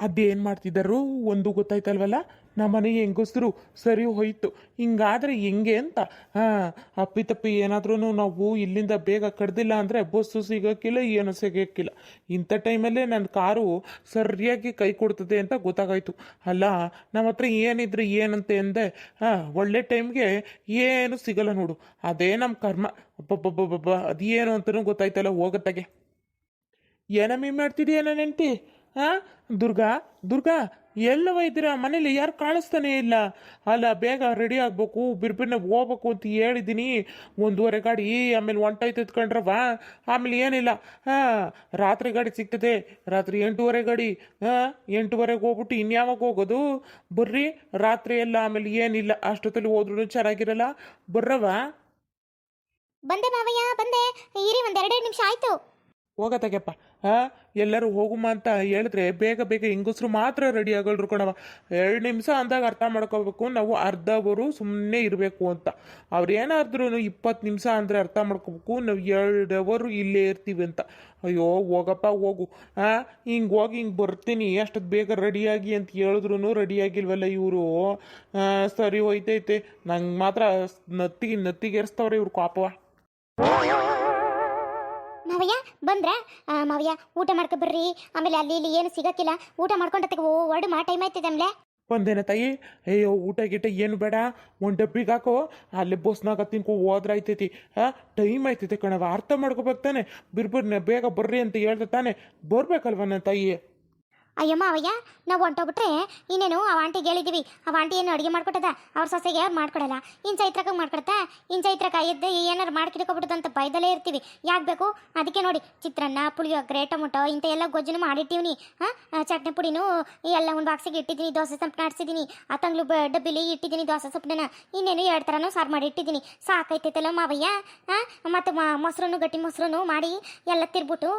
ಅದೇನು ಮಾಡ್ತಿದ್ದರು ಒಂದು ಗೊತ್ತಾಯ್ತಲ್ವಲ್ಲ ನಮ್ಮನೆ ಹೆಂಗಸ್ರು ಸರಿ ಹೋಯ್ತು. ಹಿಂಗಾದ್ರೆ ಹೆಂಗೆ ಅಂತ ಅಪ್ಪಿತಪ್ಪಿ ಏನಾದ್ರೂ ನಾವು ಇಲ್ಲಿಂದ ಬೇಗ ಕಡ್ದಿಲ್ಲ ಅಂದರೆ ಬಸ್ಸು ಸಿಗೋಕ್ಕಿಲ್ಲ, ಏನು ಸಿಗೋಕ್ಕಿಲ್ಲ. ಇಂಥ ಟೈಮಲ್ಲೇ ನನ್ನ ಕಾರು ಸರಿಯಾಗಿ ಕೈ ಕೊಡ್ತದೆ ಅಂತ ಗೊತ್ತಾಗಾಯ್ತು. ಅಲ್ಲ ನಮ್ಮ ಹತ್ರ ಏನಿದ್ರೆ ಏನಂತೆ ಅಂದೆ, ಒಳ್ಳೆ ಟೈಮ್ಗೆ ಏನು ಸಿಗಲ್ಲ ನೋಡು. ಅದೇ ನಮ್ಮ ಕರ್ಮ. ಅಬ್ಬಬ್ಬಬ್ಬಬ್ಬ ಅದೇನು ಅಂತಲೂ ಗೊತ್ತಾಯ್ತಲ್ಲ ಹೋಗತ್ತಾಗೆ. ಏನಮ್ಮಿ ಮಾಡ್ತಿದೀಯ ನನ್ನ ಹೆಂಡ್ತಿ? ದುರ್ಗಾ ದುರ್ಗಾ ಎಲ್ಲವ ಇದ್ದೀರಾ? ಮನೇಲಿ ಯಾರು ಕಾಣಿಸ್ತಾನೆ ಇಲ್ಲ. ಅಲ್ಲ ಬೇಗ ರೆಡಿ ಆಗ್ಬೇಕು, ಬಿರ್ಬಿರ್ನೆ ಹೋಗ್ಬೇಕು ಅಂತ ಹೇಳಿದ್ದೀನಿ. 1:30 ಗಾಡಿ, ಆಮೇಲೆ ಹೊಂಟೋಯ್ತು ಎತ್ಕೊಂಡ್ರವ. ಆಮೇಲೆ ಏನಿಲ್ಲ, ರಾತ್ರಿ ಗಾಡಿ ಸಿಗ್ತದೆ, ರಾತ್ರಿ 8:30 ಗಾಡಿ. 8:30ಗೆ ಹೋಗ್ಬಿಟ್ಟು ಇನ್ಯಾವಾಗ ಹೋಗೋದು? ಬರ್ರಿ ರಾತ್ರಿ ಎಲ್ಲ, ಆಮೇಲೆ ಏನಿಲ್ಲ ಅಷ್ಟೊತ್ತಲ್ಲಿ ಹೋದ್ರೂ ಚೆನ್ನಾಗಿರಲ್ಲ. ಬರ್ರವ. ಬಂದೆ ಮಾವಯ್ಯ ಬಂದೆ. ಇರಿ ಒಂದೆರಡೇ ನಿಮಿಷ ಆಯ್ತು. ಹೋಗತ್ತಾಗೆಪ್ಪ. ಎಲ್ಲರೂ ಹೋಗುಮ ಅಂತ ಹೇಳಿದ್ರೆ ಬೇಗ ಬೇಗ ಹೆಂಗಸ್ರು ಮಾತ್ರ ರೆಡಿ ಆಗಲ್ರು ಕಣವ. 2 ನಿಮಿಷ ಅಂದಾಗ ಅರ್ಥ ಮಾಡ್ಕೋಬೇಕು ನಾವು, ಅರ್ಧ ಅವರು ಸುಮ್ಮನೆ ಇರಬೇಕು ಅಂತ. ಅವ್ರು ಏನಾದ್ರೂ 20 ನಿಮಿಷ ಅಂದರೆ ಅರ್ಥ ಮಾಡ್ಕೋಬೇಕು ನಾವು 2 ಅವರು ಇಲ್ಲೇ ಇರ್ತೀವಿ ಅಂತ. ಅಯ್ಯೋ ಹೋಗಪ್ಪ ಹೋಗು. ಹಿಂಗೆ ಹೋಗಿ ಹಿಂಗೆ ಬರ್ತೀನಿ ಅಷ್ಟೊತ್ತು ಬೇಗ ರೆಡಿಯಾಗಿ ಅಂತ ಹೇಳಿದ್ರು ರೆಡಿಯಾಗಿಲ್ವಲ್ಲ ಇವರು. ಸರಿ ಹೋಯ್ತೈತೆ. ನಂಗೆ ಮಾತ್ರ ನತ್ತಿಗೇರಿಸ್ತವ್ರೆ ಇವ್ರು ಪಾಪವ. ಮಾವಯ್ಯ ಬಂದ್ರೆ ಮಾವಯ್ಯ ಊಟ ಮಾಡ್ಕೊ ಬರ್ರಿ. ಆಮೇಲೆ ಅಲ್ಲಿ ಇಲ್ಲಿ ಏನು ಸಿಗಕ್ಕಿಲ್ಲ, ಊಟ ಮಾಡ್ಕೊಂಡತ್ತಿಗೆ ಹೊರಡು ಮಾ ಟೈಮ್ ಆಯ್ತದೆ ಆಮೇಲೆ. ಬಂದೇನ ತಾಯಿ? ಅಯ್ಯೋ ಊಟ ಗೀಟ ಏನು ಬೇಡ, ಒಂದು ಡಬ್ಬಿಗೆ ಹಾಕೋ, ಅಲ್ಲೇ ಬಸ್ನಾಗ ತಿನ್ಕೊ ಹೋದ್ರಾಯ್ತೈತಿ. ಟೈಮ್ ಆಯ್ತೈತೆ ಕಣವ, ಅರ್ಥ ಮಾಡ್ಕೋಬೇಕು ತಾನೆ. ಬಿರ್ಬಿರ್ನೆ ಬೇಗ ಬರ್ರಿ ಅಂತ ಹೇಳ್ದೆ ತಾನೆ, ಬರ್ಬೇಕಲ್ವ ನನ್ನ ತಾಯಿ? ಅಯ್ಯೋ ಮಾವಯ್ಯ ನಾವು ಹೊಂಟೋಗ್ಬಿಟ್ರೆ ಇನ್ನೇನು ಆ ಆಂಟಿಗೆ ಹೇಳಿದ್ದೀವಿ. ಆ ಆಂಟಿ ಏನು ಅಡುಗೆ ಮಾಡ್ಕೊಟ್ಟದ, ಅವ್ರ ಸೊಸೆಗೆ ಅವ್ರು ಮಾಡ್ಕೊಡಲ್ಲ. ಇನ್ನು ಚೈತ್ರಕ್ಕೆ ಮಾಡ್ಕೊಡ್ತಾ, ಇನ್ನು ಚೈತ್ರಕ್ಕೆ ಎದ್ದು ಏನಾರು ಮಾಡ್ಕಿಡ್ಕೊಬಿಡ್ದು ಅಂತ ಬೈದಲೇ ಇರ್ತೀವಿ. ಯಾಕೆ ಬೇಕು? ಅದಕ್ಕೆ ನೋಡಿ ಚಿತ್ರಾನ್ನ, ಪುಳಿಯೋಗರೆ, ಟೊಮೊಟೊ ಇಂಥ ಎಲ್ಲ ಗೊಜ್ಜನ್ನು ಮಾಡಿಟ್ಟಿವ್ನಿ. ಚಟ್ನಿ ಪುಡಿನೂ ಎಲ್ಲ ಒಂದು ಬಾಕ್ಸಿಗೆ ಇಟ್ಟಿದ್ದೀನಿ. ದೋಸೆ ಸೊಪ್ಪು ಆಡಿಸಿದ್ದೀನಿ, ಆ ತಂಗ್ಳು ಡಬ್ಬಿಲಿ ಇಟ್ಟಿದ್ದೀನಿ ದೋಸೆ ಸೊಪ್ಪನ್ನ. ಇನ್ನೇನು 2 ಥರನೂ ಸಾರು ಮಾಡಿ ಇಟ್ಟಿದ್ದೀನಿ. ಸಾಕೈತೈತಲ್ಲ ಮಾವಯ್ಯ. ಮತ್ತು ಮೊಸರನ್ನು, ಗಟ್ಟಿ ಮೊಸರನ್ನು ಮಾಡಿ ಎಲ್ಲ ತಿರ್ಬಿಟ್ಟು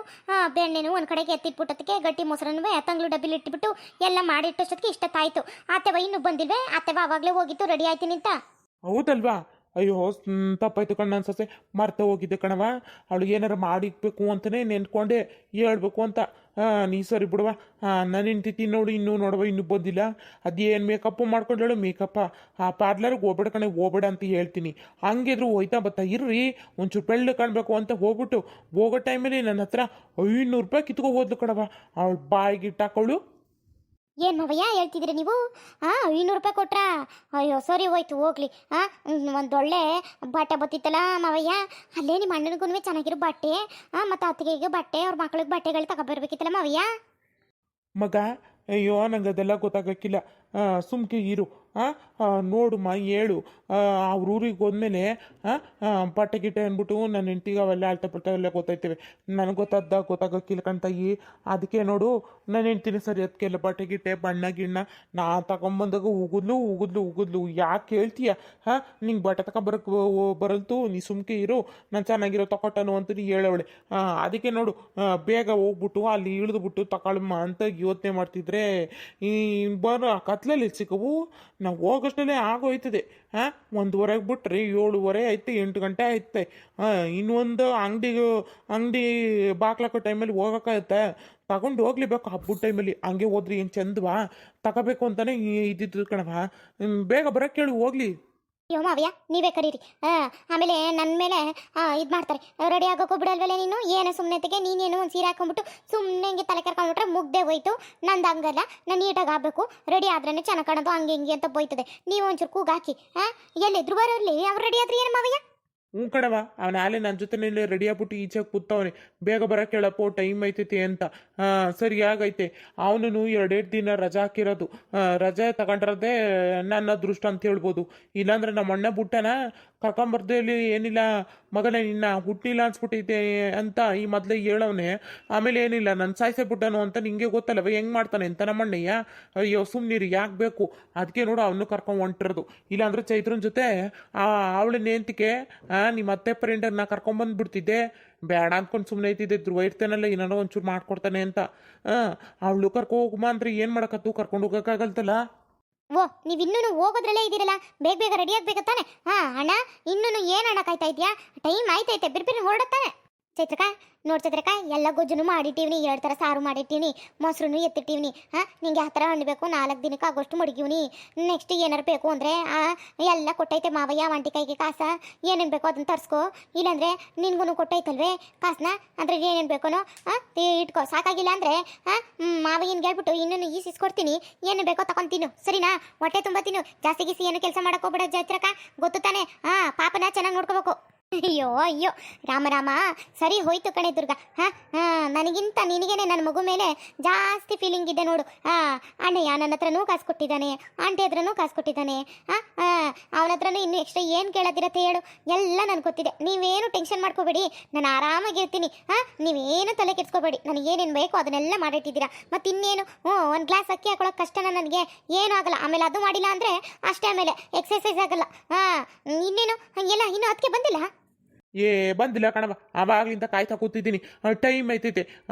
ಬೆಣ್ಣೆನು ಒಂದು ಕಡೆಗೆ ಎತ್ತಿಟ್ಬಿಟ್ಟದಕ್ಕೆ ಗಟ್ಟಿ ಮೊಸರನ್ನು ತಂಗ್ಳು ಡಬ್ಬಿಲಿ ಇಟ್ಬಿಟ್ಟು ಎಲ್ಲ ಮಾಡಿಟ್ಟಷ್ಟೊತ್ತಿಗೆ ಇಷ್ಟತ್ತಾಯ್ತು. ಆತೆವ ಇನ್ನೂ ಬಂದಿಲ್ವೇ? ಆತೆವ ಅವಾಗಲೇ ಹೋಗಿತ್ತು ರೆಡಿ ಆಯ್ತೀನಿ ಅಂತ. ಹೌದಲ್ವಾ? ಅಯ್ಯೋ ತಪ್ಪಾಯ್ತು ಕಣ್ಣ, ನನ್ನ ಸೊಸೆ ಮರ್ತ ಹೋಗಿದ್ದೆ ಕಣವ. ಅವಳು ಏನಾರು ಮಾಡಿಕ್ಬೇಕು ಅಂತಲೇ ನೆನ್ಕೊಂಡೆ ಹೇಳ್ಬೇಕು ಅಂತ. ನೀ ಸರಿ ಬಿಡುವ. ನಾನು ಹೆಂಡ್ತಿ ನೋಡು ಇನ್ನೂ ನೋಡುವ, ಇನ್ನೂ ಬಂದಿಲ್ಲ. ಅದೇನು ಮೇಕಪ್ಪು ಮಾಡ್ಕೊಂಡೇಳು ಮೇಕಪ್ಪ. ಆ ಪಾರ್ಲರ್ಗೆ ಹೋಗ್ಬೇಡ ಕಣೆ, ಹೋಗ್ಬೇಡ ಅಂತ ಹೇಳ್ತೀನಿ. ಹಂಗಿದ್ರು ಹೋಯ್ತಾ ಬತ್ತಾ ಇರ್ರಿ. ಒಂಚೂರು ಬೆಳ್ಳು ಕಾಣಬೇಕು ಅಂತ ಹೋಗ್ಬಿಟ್ಟು ಹೋಗೋ ಟೈಮಲ್ಲಿ ನನ್ನ ಹತ್ರ 500 ರೂಪಾಯಿ ಕಿತ್ಕೊ ಹೋದ್ಲು ಕಣವ. ಅವಳು ಬಾಯಿಗೆ ಇಟ್ಟಾಕೊಳ್ಳು. ಏನು ಮಾವಯ್ಯ ಹೇಳ್ತಿದ್ದೀರಿ ನೀವು? 500 ರೂಪಾಯಿ ಕೊಟ್ರಾ? ಅಯ್ಯೋ ಸರಿ ಹೋಯ್ತು ಹೋಗ್ಲಿ. ಒಂದೊಳ್ಳೆ ಬಟ್ಟೆ ಬತ್ತಿತ್ತಲ್ಲ ಮಾವಯ್ಯ, ಅಲ್ಲೇ ನಿಮ್ಮ ಅಣ್ಣನಿಗೂ ಚೆನ್ನಾಗಿರೋ ಬಟ್ಟೆ, ಮತ್ತು ಅತ್ತಿಗೆಗೆ ಬಟ್ಟೆ, ಅವ್ರ ಮಕ್ಳಿಗೆ ಬಟ್ಟೆಗಳು ತಗೊಬರ್ಬೇಕಿತ್ತಲ್ಲ ಮಾವಯ್ಯ. ಮಗ ಅಯ್ಯೋ ನಂಗೆ ಅದೆಲ್ಲ ಗೊತ್ತಾಗಕ್ಕಿಲ್ಲ. ಸುಮ್ಕೆ ಇರು. ನೋಡುಮ್ಮ ಹೇಳು. ಅವ್ರ ಊರಿಗೆ ಹೋದ್ಮೇಲೆ ಬಟ್ಟೆ ಗಿಟ್ಟೆ ಅಂದ್ಬಿಟ್ಟು ನನ್ನ ಹೆಂಡ್ತಿಗೆ ಅವೆಲ್ಲ ಅಳ್ತಾ ಪಡ್ತಾವೆಲ್ಲ ಗೊತ್ತಾಯ್ತೇವೆ. ನನಗೆ ಗೊತ್ತಾಗಕ್ಕಿಲ್ಲ ಕಣ್ತಾಯಿ. ಅದಕ್ಕೆ ನೋಡು ನನ್ನ ಹೆಂಡ್ತಿನ ಸರಿ ಅದಕ್ಕೆಲ್ಲ ಬಟ್ಟೆ ಗಿಟ್ಟೆ ಬಣ್ಣ ಗಿಣ್ಣ ನಾ ತಗೊಂಬಂದಾಗ ಉಗುದ್ಲು ಯಾಕೆ ಹೇಳ್ತೀಯ? ನಿಂಗೆ ಬಟ್ಟೆ ಬರಲ್ತು, ನೀ ಸುಮ್ಕೆ ಇರು, ನಾನು ಚೆನ್ನಾಗಿರೋ ತಗೊಟ್ಟನು ಅಂತ ಹೇಳವಳೆ. ಅದಕ್ಕೆ ನೋಡು ಬೇಗ ಹೋಗ್ಬಿಟ್ಟು ಅಲ್ಲಿ ಇಳಿದ್ಬಿಟ್ಟು ತಗೊಳಮ್ಮ ಅಂತ ಯೋಚನೆ ಮಾಡ್ತಿದ್ರೆ ಬರೋ ಕತ್ಲಲ್ಲಿ ಸಿಕ್ಕವು. ನಾವು ಹೋಗೋಷ್ಟಲ್ಲೇ ಆಗೋಯ್ತದೆ. 1:30 ಬಿಟ್ರೆ 7:30 ಐತೆ, 8 ಗಂಟೆ ಐತೆ. ಇನ್ನೊಂದು ಅಂಗಡಿ ಬಾಕ್ಲಾಕೋ ಟೈಮಲ್ಲಿ ಹೋಗೋಕ್ಕಾಗತ್ತೆ? ತಗೊಂಡು ಹೋಗ್ಲೇಬೇಕು ಹಬ್ಬದ ಟೈಮಲ್ಲಿ. ಹಂಗೆ ಹೋದ್ರಿ ಏನು ಚಂದವಾ? ತಗೋಬೇಕು ಅಂತಾನೆ ಇದ್ದಿದ್ದು ಕಣವ. ಬೇಗ ಬರೋಕ್ಕೆ ಹೇಳು ಹೋಗ್ಲಿ. ಅಯ್ಯೋ ಮಾವಯ್ಯ ನೀವೇ ಕರೀರಿ. ಆಮೇಲೆ ನನ್ನ ಮೇಲೆ ಇದು ಮಾಡ್ತಾರೆ, ರೆಡಿ ಆಗೋಕ್ಕೂ ಬಿಡಲ್ವಲ್ಲ ನೀನು. ಏನು ಸುಮ್ಮನೆತೆಗೆ ನೀನೇನು ಒಂದು ಸೀರೆ ಹಾಕೊಂಡ್ಬಿಟ್ಟು ಸುಮ್ಮನೆ ಹಿಂಗೆ ತಲೆ ಕರ್ಕೊಂಡ್ಬಿಟ್ರೆ ಮುಗ್ದೆ ಹೋಯ್ತು. ನಂದು ಹಂಗಲ್ಲ, ನಾನು ನೀಟಾಗಿ ಆಗಬೇಕು, ರೆಡಿ ಆದ್ರೇ ಚೆನ್ನಾಗಿ ಕಾಣೋದು, ಹಂಗೆ ಹಿಂಗೆ ಅಂತ ಬೋಯ್ತದೆ. ನೀವು ಒಂಚೂರು ಕೂಗಾಕಿ. ಎಲ್ಲಿದ್ರು ಬರೋಲ್ಲಿ ಅವ್ರು ರೆಡಿ ಆದ್ರಿ ಏನು ಮಾವಯ್ಯ? ಕಣವ, ಅವನ ಆಲೆ ನನ್ನ ಜೊತೆನೇ ರೆಡಿ ಆಗ್ಬಿಟ್ಟು ಈಚೆಗೆ ಕೂತವನೆ. ಬೇಗ ಬರೋಕ್ಕೆ ಹೇಳಪ್ಪೋ, ಟೈಮ್ ಐತೈತಿ ಅಂತ. ಸರಿ ಆಗೈತೆ. ಅವನು 2 ದಿನ ರಜಾ ಹಾಕಿರೋದು. ರಜೆ ತಗೊಂಡಿರೋದೇ ನನ್ನ ಅದೃಷ್ಟ ಅಂತ ಹೇಳ್ಬೋದು. ಇಲ್ಲಾಂದ್ರೆ ನಮ್ಮ ಅಣ್ಣ ಬಿಟ್ಟನ ಕರ್ಕೊಂಬರ್ದಲ್ಲಿ ಏನಿಲ್ಲ ಮಗನೇ ನಿನ್ನ ಹುಟ್ಟಿಲ್ಲ ಅನ್ಸ್ಬಿಟ್ಟೈತೆ ಅಂತ ಈ ಮೊದಲೇ ಹೇಳವನೆ. ಆಮೇಲೆ ಏನಿಲ್ಲ ನನ್ನ ಸಾಯ್ಸೇ ಬಿಟ್ಟನು ಅಂತ ನಿಂಗೆ ಗೊತ್ತಲ್ಲವ ಹೆಂಗೆ ಮಾಡ್ತಾನೆ ಅಂತ ನಮ್ಮಣ್ಣಯ್ಯ. ಅಯ್ಯೋ ಸುಮ್ಮನಿರಿ, ಯಾಕೆ ಬೇಕು? ಅದಕ್ಕೆ ನೋಡು ಅವನು ಕರ್ಕೊಂಡು ಹೊಂಟಿರೋದು. ಇಲ್ಲಾಂದ್ರೆ ಚೈತ್ರನ ಜೊತೆ ಅವಳ ನೇಂತಿಕೆ ನಿಮ್ಮ ಅತ್ತೆ ಫ್ರೆಂಡನ್ನ ಕರ್ಕೊಂಬಂದ್ಬಿಡ್ತಿದ್ದೆ. ಬೇಡ ಅಂದ್ಕೊಂಡು ಸುಮ್ಮನೆ ಐತಿದ್ದೆ. ಧ್ರುವ ಇರ್ತೇನಲ್ಲ ಏನಾರೋ ಒಂಚೂರು ಮಾಡ್ಕೊಡ್ತಾನೆ ಅಂತ. ಅವಳು ಹೋಗುಮ ಅಂದ್ರೆ ಏನು ಮಾಡಕತ್ತು? ಕರ್ಕೊಂಡು ಹೋಗೋಕ್ಕಾಗಲ್ತಲ್ಲ. ಓ ನೀವು ಇನ್ನೂ ಹೋಗೋದ್ರಲ್ಲೇ ಇದ್ದೀರಲ್ಲ, ಬೇಗ ಬೇಗ ರೆಡಿ ಆಗ್ಬೇಕತ್ತಾನೆ. ಅಣ್ಣ ಇನ್ನೂ ಏನು ಅಣ್ಣ ಕಾಯ್ತಾ ಇದೆಯಾ? ಟೈಮ್ ಆಯ್ತೈತೆ, ಬಿರ್ಬಿರ್ ಹೊರಡತ್ತಾನೆ. ಚೈತ್ರಕ ನೋಡ್ ಚೈತ್ರಕ ಎಲ್ಲ ಗೊಜ್ಜುನು ಮಾಡಿಟ್ಟಿವ್ನಿ 2 ಥರ ಸಾರು ಮಾಡಿಟ್ಟಿವ್ನಿ ಮೊಸರುನು ಎತ್ತಿಟ್ಟಿವ್ನಿ ನಿಂಗೆ ಯಾವ ಥರ ಹಣ್ಣು ಬೇಕು 4 ದಿನಕ್ಕೆ ಆಗೋಷ್ಟು ಮಡಗಿವ್ನಿ ನೆಕ್ಸ್ಟ್ ಏನಾರು ಬೇಕು ಅಂದರೆ ಎಲ್ಲ ಕೊಟ್ಟೈತೆ ಮಾವಯ್ಯ ಆಂಟಿ ಕೈಗೆ ಕಾಸ ಏನೇನು ಬೇಕೋ ಅದನ್ನ ತರಿಸ್ಕೊ ಇಲ್ಲಾಂದರೆ ನಿನ್ಗೂ ಕೊಟ್ಟೈತಲ್ವೇ ಕಾಸನ್ನ ಅಂದರೆ ಏನೇನು ಬೇಕೋನೋ ಇಟ್ಕೋ ಸಾಕಾಗಿಲ್ಲ ಅಂದರೆ ಮಾವಯ್ಯನ್ಗೆ ಹೇಳ್ಬಿಟ್ಟು ಇನ್ನೂ ಈಸಿಸ್ಕೊಡ್ತೀನಿ ಏನು ಬೇಕೋ ತಗೊಂತೀನಿ ಸರಿನಾ ಹೊಟ್ಟೆ ತುಂಬ ತಿನ್ನು ಜಾಸ್ತಿ ಗೀಸಿ ಏನು ಕೆಲಸ ಮಾಡಕ್ಕೆ ಹೋಗ್ಬೇಡ ಚೈತ್ರಕ ಗೊತ್ತು ತಾನೆ ಪಾಪನ ಚೆನ್ನಾಗಿ ನೋಡ್ಕೋಬೇಕು ಅಯ್ಯೋ ಅಯ್ಯೋ ರಾಮ ರಾಮ ಸರಿ ಹೋಯ್ತು ಕಣೆ ದುರ್ಗಾ ನನಗಿಂತ ನಿನಗೇನೆ ನನ್ನ ಮಗು ಮೇಲೆ ಜಾಸ್ತಿ ಫೀಲಿಂಗ್ ಇದೆ ನೋಡು ಅಣ್ಣಯ್ಯ ನನ್ನ ಹತ್ರನೂ ಕಾಸು ಕೊಟ್ಟಿದ್ದಾನೆ ಆಂಟಿ ಹತ್ರನೂ ಕಾಸು ಕೊಟ್ಟಿದ್ದಾನೆ ಅವನ ಹತ್ರನೂ ಇನ್ನು ಎಕ್ಸ್ಟ್ರಾ ಏನು ಕೇಳೋದಿರತ್ತೆ ಹೇಳು ಎಲ್ಲ ನನಗೆ ಗೊತ್ತಿದೆ ನೀವೇನು ಟೆನ್ಷನ್ ಮಾಡ್ಕೋಬೇಡಿ ನಾನು ಆರಾಮಾಗಿರ್ತೀನಿ ನೀವೇನು ತಲೆ ಕೆಡ್ಸ್ಕೋಬೇಡಿ ನನಗೆ ಏನೇನು ಬೇಕೋ ಅದನ್ನೆಲ್ಲ ಮಾಡಿಟ್ಟಿದ್ದೀರಾ ಮತ್ತು ಇನ್ನೇನು ಒಂದು ಗ್ಲಾಸ್ ಅಕ್ಕಿ ಹಾಕೊಳ್ಳೋಕೆ ಕಷ್ಟನ ನನಗೆ ಏನೂ ಆಗಲ್ಲ ಆಮೇಲೆ ಅದು ಮಾಡಿಲ್ಲ ಅಂದರೆ ಅಷ್ಟೇ ಆಮೇಲೆ ಎಕ್ಸಸೈಸ್ ಆಗಲ್ಲ ಇನ್ನೇನು ಹಂಗೆಲ್ಲ ಇನ್ನೂ ಅದಕ್ಕೆ ಬಂದಿಲ್ಲ ಬಂದಿಲ್ಲ ಕಣವ ಆವಾಗ್ಲಿಂದ ಕಾಯ್ತಾ ಕೂತಿದ್ದೀನಿ ಟೈಮ್ ಐತೈತೆ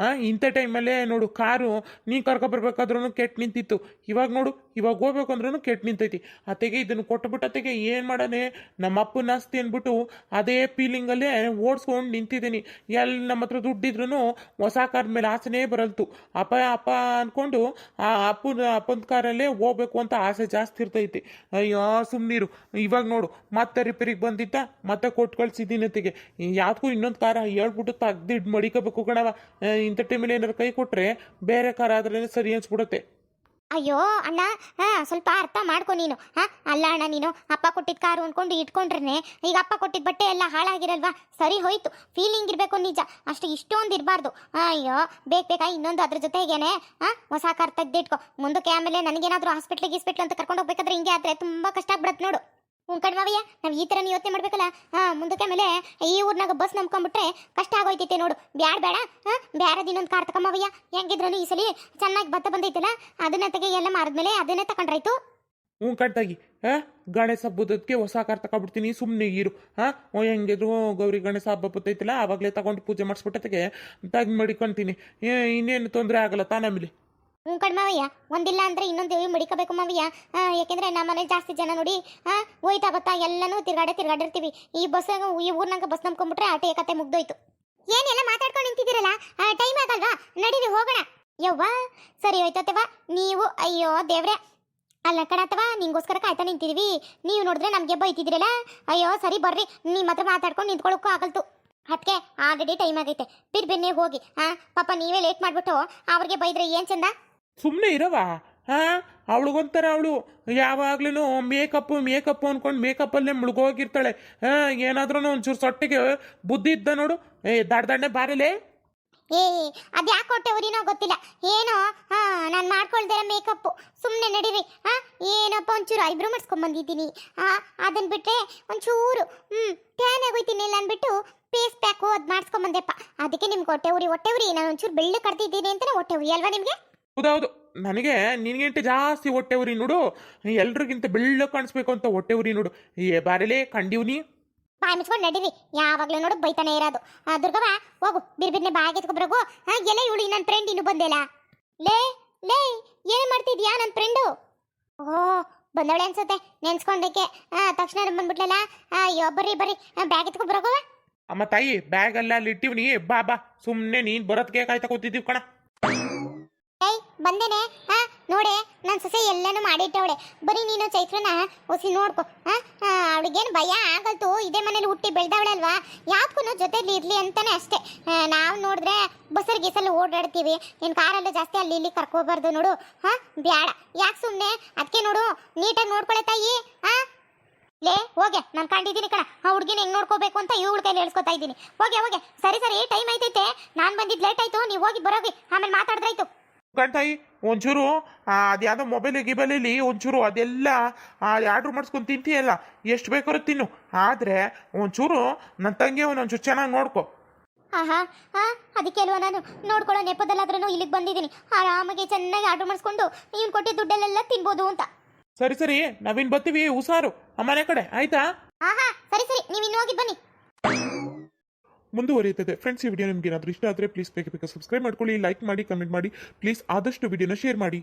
ಇಂಥ ಟೈಮಲ್ಲೇ ನೋಡು ಕಾರು ನೀ ಕರ್ಕೊಬರ್ಬೇಕಾದ್ರೂ ಕೆಟ್ಟು ನಿಂತಿತ್ತು ಇವಾಗ ನೋಡು ಇವಾಗ ಹೋಗ್ಬೇಕು ಅಂದ್ರೂ ಕೆಟ್ಟು ನಿಂತೈತಿ ಅತ್ತೆಗೆ ಇದನ್ನು ಕೊಟ್ಬಿಟ್ಟು ಅತ್ತೆಗೆ ಏನು ಮಾಡಾನೆ ನಮ್ಮ ಅಪ್ಪನ ಆಸ್ತಿ ಅಂದ್ಬಿಟ್ಟು ಅದೇ ಫೀಲಿಂಗಲ್ಲೇ ಓಡಿಸ್ಕೊಂಡು ನಿಂತಿದ್ದೀನಿ ಎಲ್ಲಿ ನಮ್ಮ ಹತ್ರ ದುಡ್ಡಿದ್ರೂ ಹೊಸ ಕಾರ್ ಮೇಲೆ ಆಸೆನೇ ಬರಲ್ತು ಅಪ್ಪ ಅಪ್ಪ ಅಂದ್ಕೊಂಡು ಆ ಅಪ್ಪನ ಕಾರಲ್ಲೇ ಹೋಗ್ಬೇಕು ಅಂತ ಆಸೆ ಜಾಸ್ತಿ ಇರ್ತೈತಿ ಅಯ್ಯೋ ಸುಮ್ಮನಿರು ಇವಾಗ ನೋಡು ಮತ್ತೆ ರಿಪೇರಿಗೆ ಬಂದಿದ್ದ ಮತ್ತೆ ಕೊಟ್ಟು ಕಳ್ಸಿದ್ದೀನಿ ಅತ್ತಿಗೆ ಯಾವ್ದಕ್ಕೂ ಇನ್ನೊಂದು ಕಾರ ಹೇಳ್ಬಿಟ್ಟು ತೆಗ್ದಿಟ್ಟು ಮಡಿಕೋಬೇಕು ಕಣವ ಇಂಥ ಟೈಮಲ್ಲಿ ಏನಾದ್ರು ಕೈ ಕೊಟ್ಟರೆ ಬೇರೆ ಕಾರ ಆದ್ರೆ ಸರಿ ಅನ್ಸ್ಬಿಡುತ್ತೆ ಅಯ್ಯೋ ಅಣ್ಣ ಸ್ವಲ್ಪ ಅರ್ಥ ಮಾಡ್ಕೊ ನೀನು ಅಲ್ಲ ಅಣ್ಣ ನೀನು ಅಪ್ಪ ಕೊಟ್ಟಿದ್ದ ಕಾರು ಅಂದ್ಕೊಂಡು ಇಟ್ಕೊಂಡ್ರೆ ಈಗ ಅಪ್ಪ ಕೊಟ್ಟಿದ್ದ ಬಟ್ಟೆ ಎಲ್ಲ ಹಾಳಾಗಿರಲ್ವಾ ಸರಿ ಹೋಯ್ತು ಫೀಲಿಂಗ್ ಇರಬೇಕು ನಿಜ ಅಷ್ಟು ಇಷ್ಟೊಂದು ಇರಬಾರ್ದು ಅಯ್ಯೋ ಬೇಕಾ ಇನ್ನೊಂದು ಅದ್ರ ಜೊತೆಗೇನೆ ಹೊಸ ಕಾರ್ ತೆಗ್ದಿಟ್ಕೊ ಮುಂದಕ್ಕೆ ಆಮೇಲೆ ನನಗೇನಾದರೂ ಹಾಸ್ಪಿಟ್ಲಿಗೆ ಅಂತ ಕರ್ಕೊಂಡು ಹೋಗ್ಬೇಕಾದ್ರೆ ಹಿಂಗೆ ಆದರೆ ತುಂಬ ಕಷ್ಟ ಆಗ್ಬಿಡತ್ತೆ ನೋಡು ಕಣ್ಮವಯ್ಯ ನಾವು ಈ ಥರ ಯೋಚನೆ ಮಾಡ್ಬೇಕಲ್ಲ ಮುಂದಕ್ಕೆ ಆಮೇಲೆ ಈ ಊರ್ನಾಗ ಬಸ್ ನಂಬ್ಕೊಂಡ್ಬಿಟ್ರೆ ಕಷ್ಟ ಆಗೋಯ್ತೈತೆ ನೋಡು ಬೇಡ ಬೇರೆ ದಿನೊಂದು ಕಾರ್ ತಗೊಂಬವಯ್ಯ ಹೆಂಗಿದ್ರು ಈ ಸಲ ಚೆನ್ನಾಗಿ ಭತ್ತ ಬಂದೈತಲ್ಲ ಅದನ್ನ ತೆಗೆ ಎಲ್ಲ ಮಾರಿದ್ಮೇಲೆ ಅದನ್ನೇ ತಗೊಂಡ್ರಾಯ್ತು ಕಟ್ಟಾಗಿ ಗಣೇಶ ಹಬ್ಬದಕ್ಕೆ ಹೊಸ ಕಾರ್ ತಗೊಬಿಡ್ತೀನಿ ಸುಮ್ಮನೆ ಇರು ಹೆಂಗಿದ್ರು ಗೌರಿ ಗಣೇಶ ಹಬ್ಬ ಬತ್ತೈತಿಲ್ಲ ಆವಾಗಲೇ ತಗೊಂಡು ಪೂಜೆ ಮಾಡಿಸ್ಬಿಟ್ಟತೆಗೆ ತೆಗ್ದು ಮಡಿಕೊಂತೀನಿ ಇನ್ನೇನು ತೊಂದರೆ ಆಗಲ್ಲ ತಾನಮೇಲೆ ಕಣ್ಮವಯ್ಯ ಒಂದಿಲ್ಲ ಅಂದ್ರೆ ಇನ್ನೊಂದು ಮಡಿಕೋಬೇಕು ಮಾವಯ್ಯ ಯಾಕೆಂದ್ರೆ ನಮ್ಮ ಮನೆ ಜಾಸ್ತಿ ಜನ ನೋಡಿ ಹೋಯ್ತಾ ಬತ್ತಾ ಎಲ್ಲನೂ ತಿರ್ಗಾಡಿರ್ತೀವಿ ಈ ಊರ್ನಾಗ ಬಸ್ ನಂಬ್ಕೊಂಡ್ಬಿಟ್ರೆ ಆಟೆ ಕತೆ ಮುಗ್ದೋಯ್ತು ಏನೆಲ್ಲ ಮಾತಾಡ್ಕೊಂಡು ನಿಂತಿದ್ದೀರಲ್ಲ ಟೈಮ್ ಆಗಲ್ವಾ ನಡೀರಿ ಹೋಗೋಣ ಯವ್ವ ಸರಿ ಹೋಯ್ತತ್ತವ ನೀವು ಅಯ್ಯೋ ದೇವ್ರೆ ಅಲ್ಲ ಕಣತ್ತವ ನಿಂಗೋಸ್ಕರ ಕಾಯ್ತಾ ನಿಂತಿದೀವಿ ನೀವು ನೋಡಿದ್ರೆ ನಮಗೆ ಬೈತಿದ್ದೀರಲ್ಲ ಅಯ್ಯೋ ಸರಿ ಬರ್ರಿ ನಿಮ್ಮ ಹತ್ರ ಮಾತಾಡ್ಕೊಂಡು ನಿಂತ್ಕೊಳ್ಳೋಕ್ಕೂ ಆಗಲ್ತು ಅದಕ್ಕೆ ಆಲ್ರೆಡಿ ಟೈಮ್ ಆಗೈತೆ ಬಿರ್ಬಿನ್ನೇ ಹೋಗಿ ಪಾಪ ನೀವೇ ಲೇಟ್ ಮಾಡಿಬಿಟ್ಟು ಅವ್ರಿಗೆ ಬೈದ್ರೆ ಏನು ಚಂದ ಸುಮ್ಮನೆ ಇರವ ಅವಳಿಗೊಂಥರ ಅವಳು ಯಾವಾಗ್ಲೂ ಮೇಕಪ್ ಅನ್ಕೊಂಡು ಮೇಕಪ್ಪಲ್ಲೇ ಮುಳುಗೋಗಿರ್ತಾಳೆ ಏನಾದ್ರೂ ಒಂಚೂರು ಸೊಟ್ಟಿಗೆ ಬುದ್ಧಿ ಇದ್ದ ನೋಡು ದಡ್ಡನೆ ಬಾರಲೇ ಅದು ಯಾಕೆ ಕೊಟ್ಟೆವರಿನೋ ಗೊತ್ತಿಲ್ಲ ಏನೋ ನಾನು ಮಾಡ್ಕೊಳ್ದಿರ ಮೇಕಪ್ಪು ಸುಮ್ಮನೆ ನಡೀರಿ ಏನಪ್ಪ ಒಂಚೂರು ಐಬ್ರೋ ಮಾಡಿಸ್ಕೊಂಡ್ಬಂದಿದ್ದೀನಿ ಅದನ್ನ ಬಿಟ್ಟರೆ ಒಂಚೂರು ಟ್ಯಾನ್ ಆಗೋಯ್ತೀನಿ ಇಲ್ಲ ಅಂದ್ಬಿಟ್ಟು ಫೇಸ್ ಪ್ಯಾಕು ಅದು ಮಾಡಿಸ್ಕೊಂಬಂದೆಪ್ಪ ಅದಕ್ಕೆ ನಿಮ್ಗೆ ಹೊಟ್ಟೆ ಉರಿ ನಾನು ಒಂಚೂರು ಬೆಳ್ಳು ಕಟ್ತಿದ್ದೀನಿ ಅಂತಲೇ ಹೊಟ್ಟೆ ಉರಿ ಅಲ್ವಾ ನಿಮಗೆ ಹೌದೌದು ನನಗೆ ನಿನಗಿಂತ ಜಾಸ್ತಿ ಹೊಟ್ಟೆ ಉರಿ ನೋಡು ಎಲ್ರಿಗಿಂತ ಬೆಳ್ಳ ಕಾಣಿಸ್ಬೇಕು ಅಂತ ಹೊಟ್ಟೆ ಉರಿ ನೋಡು ಬಾರಲೇ ಕಂಡಿವ್ನಿ ಬಾಯಿ ಮುಚ್ಕೊಂಡು ನಡೀರಿ ಯಾವಾಗಲೂ ನೋಡು ಬೈತಾನೆ ಇರೋದು ದುರ್ಗವ್ವ ಹೋಗು ಬಿರ್ಬಿರ್ನೆ ಬಾಯಿಗೆ ಎತ್ಕೊಬ್ರಗು ಎಲ್ಲ ಇವಳು ನನ್ನ ಫ್ರೆಂಡ್ ಇನ್ನೂ ಬಂದೇಲ್ಲ ಲೇ ಏನು ಮಾಡ್ತಿದ್ಯಾ ನನ್ನ ಫ್ರೆಂಡು ಬಂದವಳೆ ಅನ್ಸುತ್ತೆ ನೆನ್ಸ್ಕೊಂಡಕ್ಕೆ ತಕ್ಷಣ ಬಂದ್ಬಿಟ್ಲಲ್ಲ ಅಯ್ಯೋ ಬರ್ರಿ ಬ್ಯಾಗ್ ಎತ್ಕೊಬ್ರಗವ ಅಮ್ಮ ತಾಯಿ ಬ್ಯಾಗ್ ಎಲ್ಲ ಅಲ್ಲಿ ಇಟ್ಟಿವ್ನಿ ಬಾ ಸುಮ್ಮನೆ ನೀನು ಬರೋದಕ್ಕೆ ಕಾಯ್ತಾ ಕೂತಿದ್ದೀವಿ ಕಣ ಬಂದೇನೆ ನೋಡೆ ನನ್ನ ಸೊಸೆ ಎಲ್ಲನೂ ಮಾಡಿಟ್ಟವಳೆ ಬರೀ ನೀನು ಚೈತ್ರನ ಹೊಸಿ ನೋಡ್ಕೊ ಅವಳಿಗೇನು ಭಯ ಆಗಲ್ತು ಇದೇ ಮನೇಲಿ ಹುಟ್ಟಿ ಬೆಳೆದವಳಲ್ವಾ ಯಾಕೂ ಜೊತೆಲಿ ಇರಲಿ ಅಂತಾನೆ ಅಷ್ಟೇ ನಾವು ನೋಡಿದ್ರೆ ಬಸ್ಸಲ್ಲಿ ಗೀಸಲ್ಲಿ ಓಡಾಡ್ತೀವಿ ಇನ್ನು ಕಾರಲ್ಲೂ ಜಾಸ್ತಿ ಅಲ್ಲಿ ಇಲ್ಲಿ ಕರ್ಕೋಬಾರ್ದು ನೋಡು ಬ್ಯಾಡ ಯಾಕೆ ಸುಮ್ಮನೆ ಅದಕ್ಕೆ ನೋಡು ನೀಟಾಗಿ ನೋಡ್ಕೊಳ್ಳೆ ತಾಯಿ ಲೇ ಹೋಗೆ ನಾನು ಕಂಡಿದ್ದೀನಿ ಕಣ ಹುಡುಗಿನ ಹೆಂಗೆ ನೋಡ್ಕೋಬೇಕು ಅಂತ ಇವಳ ಕೈಲಿ ಹೇಳ್ಸ್ಕೊತಾ ಇದ್ದೀನಿ ಹೋಗೆ ಸರಿ ಟೈಮ್ ಐತೈತೆ ನಾನು ಬಂದಿದ್ದು ಲೇಟ್ ಆಯಿತು ನೀವು ಹೋಗಿ ಬರೋಗಿ ಆಮೇಲೆ ಮಾತಾಡಿದ್ರಾಯ್ತು ಕಣ್ತಾಯಿ ಒಂಚೂರು ಅದ್ಯಾವುದೋ ಗಿಬಲಲ್ಲಿ ಒಂಚೂರು ಅದೆಲ್ಲ ಆರ್ಡ್ರ್ ಮಾಡಿಸ್ಕೊಂಡು ತಿಂತೀಯಲ್ಲ ಎಷ್ಟು ಬೇಕಾದ್ರೂ ತಿನ್ನು ಆದರೆ ಒಂಚೂರು ನನ್ನ ತಂಗಿ ಒಂಚೂರು ಚೆನ್ನಾಗಿ ನೋಡ್ಕೊ ಅದಕ್ಕೆ ಅಲ್ವಾ ನಾನು ನೋಡ್ಕೊಳ್ಳೋ ನೆಪದಲ್ಲಾದ್ರೂ ಇಲ್ಲಿಗೆ ಬಂದಿದ್ದೀನಿ ಆರಾಮಾಗಿ ಚೆನ್ನಾಗಿ ಆರ್ಡ್ರ್ ಮಾಡಿಸ್ಕೊಂಡು ನೀನು ಕೊಟ್ಟಿದ್ದ ದುಡ್ಡಲ್ಲೆಲ್ಲ ತಿನ್ಬೋದು ಅಂತ ಸರಿ ನಾವಿನ್ ಬರ್ತೀವಿ ಹುಷಾರು ಮನೆ ಕಡೆ ಆಯ್ತಾ ಸರಿ ನೀವು ಇನ್ನು ಹೋಗಿ ಬನ್ನಿ ಮುಂದುವರಿಯುತ್ತದೆ ಫ್ರೆಂಡ್ಸ್ ಈ ವಿಡಿಯೋ ನಿಮ್ಗೆ ಏನಾದರೂ ಇಷ್ಟ ಆದರೆ ಪ್ಲೀಸ್ ಬೇಗ ಸಬ್ಸ್ಕ್ರೈಬ್ ಮಾಡ್ಕೊಳ್ಳಿ ಲೈಕ್ ಮಾಡಿ ಕಮೆಂಟ್ ಮಾಡಿ ಪ್ಲೀಸ್ ಆದಷ್ಟು ವಿಡಿಯೋನ ಶೇರ್ ಮಾಡಿ